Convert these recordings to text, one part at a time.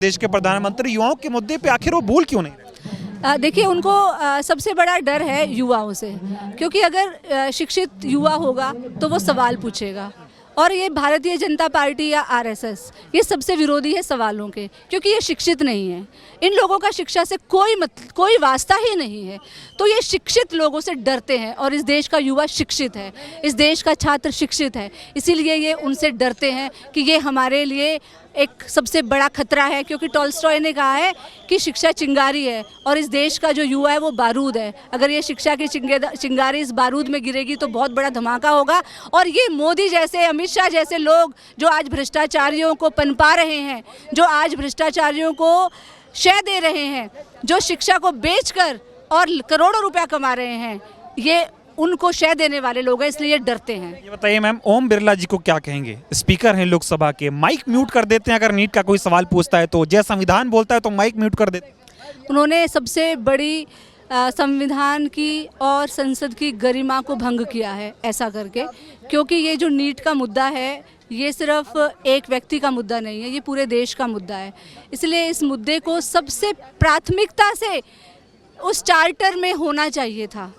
देश के प्रधानमंत्री युवाओं के मुद्दे पे आखिर वो भूल क्यों नहीं रहे? देखिए उनको सबसे बड़ा डर है युवाओं से, क्योंकि अगर शिक्षित युवा होगा तो वो सवाल पूछेगा। और ये भारतीय जनता पार्टी या आरएसएस ये सबसे विरोधी है सवालों के, क्योंकि ये शिक्षित नहीं है। इन लोगों का शिक्षा से कोई वास्ता ही नहीं है। तो ये शिक्षित लोगों से डरते हैं और इस देश का युवा शिक्षित है, इस देश का छात्र शिक्षित है, इसीलिए ये उनसे डरते हैं कि ये हमारे लिए एक सबसे बड़ा खतरा है। क्योंकि टॉल्स्टॉय ने कहा है कि शिक्षा चिंगारी है और इस देश का जो युवा है वो बारूद है। अगर ये शिक्षा की चिंगारी इस बारूद में गिरेगी तो बहुत बड़ा धमाका होगा। और ये मोदी जैसे, अमित शाह जैसे लोग जो आज भ्रष्टाचारियों को पनपा रहे हैं, जो आज भ्रष्टाचारियों को शय दे रहे हैं, जो शिक्षा को बेचकर और करोड़ों रुपया कमा रहे हैं, ये उनको शय देने वाले लोग हैं, इसलिए डरते हैं। ये बताइए मैम, ओम बिरला जी को क्या कहेंगे? स्पीकर हैं लोकसभा के, माइक म्यूट कर देते हैं अगर नीट का कोई सवाल पूछता है तो, जय संविधान बोलता है तो माइक म्यूट कर देते हैं। उन्होंने सबसे बड़ी संविधान की और संसद की गरिमा को भंग किया है ऐसा करके, क्योंकि ये जो नीट का मुद्दा है ये सिर्फ एक व्यक्ति का मुद्दा नहीं है, ये पूरे देश का मुद्दा है। इसलिए इस मुद्दे को सबसे प्राथमिकता से उस चार्टर में होना चाहिए था।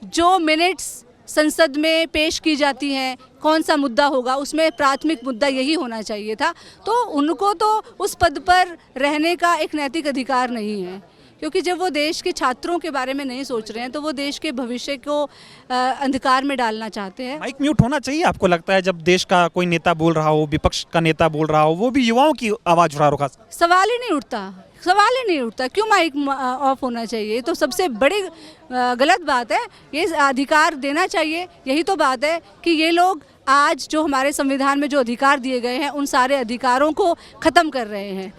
जो मिनट्स संसद में पेश की जाती हैं, कौन सा मुद्दा होगा, उसमें प्राथमिक मुद्दा यही होना चाहिए था। तो उनको तो उस पद पर रहने का एक नैतिक अधिकार नहीं है, क्योंकि जब वो देश के छात्रों के बारे में नहीं सोच रहे हैं तो वो देश के भविष्य को अंधकार में डालना चाहते हैं। माइक म्यूट होना चाहिए आपको लगता है जब देश का कोई नेता बोल रहा हो, विपक्ष का नेता बोल रहा हो, वो भी युवाओं की आवाज़ उठा रहा हो? सवाल ही नहीं उठता, क्यों माइक ऑफ होना चाहिए? तो सबसे बड़ी गलत बात है। ये अधिकार देना चाहिए। यही तो बात है कि ये लोग आज जो हमारे संविधान में जो अधिकार दिए गए हैं उन सारे अधिकारों को ख़त्म कर रहे हैं।